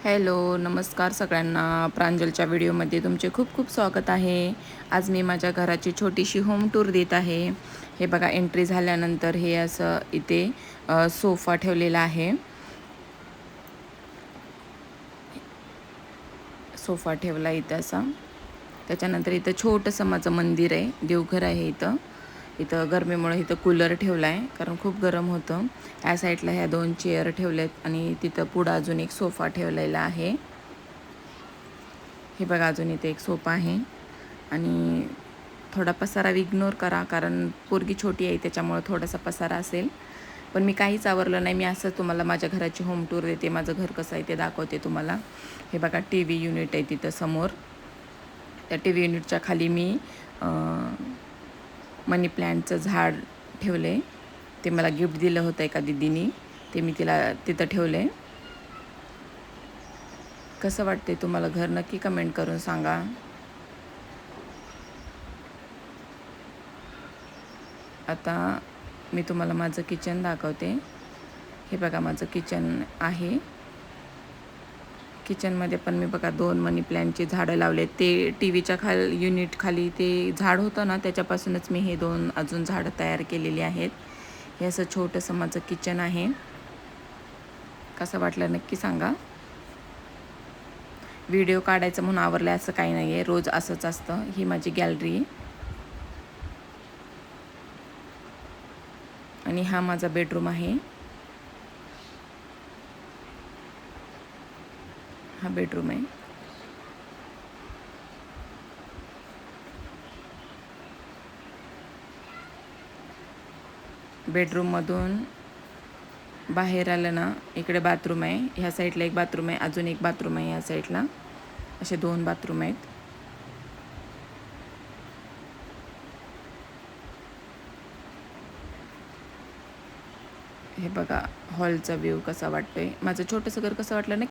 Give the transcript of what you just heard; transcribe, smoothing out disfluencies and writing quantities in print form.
Hello, नमस्कार सगळ्यांना. प्रांजलच्या व्हिडिओमध्ये तुमचे खूप खूप स्वागत आहे. आज मी माझ्या घराची छोटीशी होम टूर देत आहे. हे बघा, एंट्री झाल्यानंतर हे असं इथे सोफा ठेवलेला आहे. सोफा ठेवला इथं असा. त्याच्यानंतर इथं छोटंसं माझं मंदिर आहे, देवघर आहे इथं. इथं गरमीमुळे इथं कूलर ठेवला आहे, कारण खूप गरम होतं. या साईडला ह्या 2 चेअर ठेवल्यात आणि तिथं पुढं अजून एक सोफा ठेवलेला आहे. हे बघा, अजून इथे एक सोफा आहे आणि थोडा पसारा इग्नोर करा, कारण पोरगी छोटी आहे त्याच्यामुळे थोडासा पसारा असेल. पण मी काहीच आवरलं नाही. मी असं तुम्हाला माझ्या घराची होम टूर देते, माझं घर कसं आहे ते दाखवते तुम्हाला. हे बघा, टी व्ही युनिट आहे तिथं समोर. त्या टी व्ही युनिटच्या खाली मी मनी प्लॅन्टचं झाड ठेवले. ते मला गिफ्ट दिलं होतं एका दीदीनी, ते मी तिला तिथं ठेवले. कसं वाटते तुम्हाला घर, नक्की कमेंट करून सांगा. आता मी तुम्हाला माझं किचन दाखवते. हे बघा, माझं किचन आहे. किचनमध्ये पण मी बघा 2 मनी प्लॅन्टची झाडं लावले. ते टी व्हीच्या युनिट खाली ते झाड होतं ना, त्याच्यापासूनच मी हे 2 अजून झाडं तयार केलेली आहेत. हे असं छोटंसं माझं किचन आहे. कसं वाटलं नक्की सांगा. व्हिडिओ काढायचं म्हणून आवरलं असं काही नाही आहे, रोज असंच असतं. ही माझी गॅलरी आणि हा माझा बेडरूम आहे. हा बेडरूम आहे. बेडरूममधून बाहेर आलं ना, इकडे बाथरूम आहे. ह्या साईडला एक बाथरूम आहे, अजून एक बाथरूम आहे ह्या साईडला. असे 2 बाथरूम आहेत. हे बघा, हॉलचा व्ह्यू कसा वाटतोय. माझं छोटंसं घर कसं वाटलं ना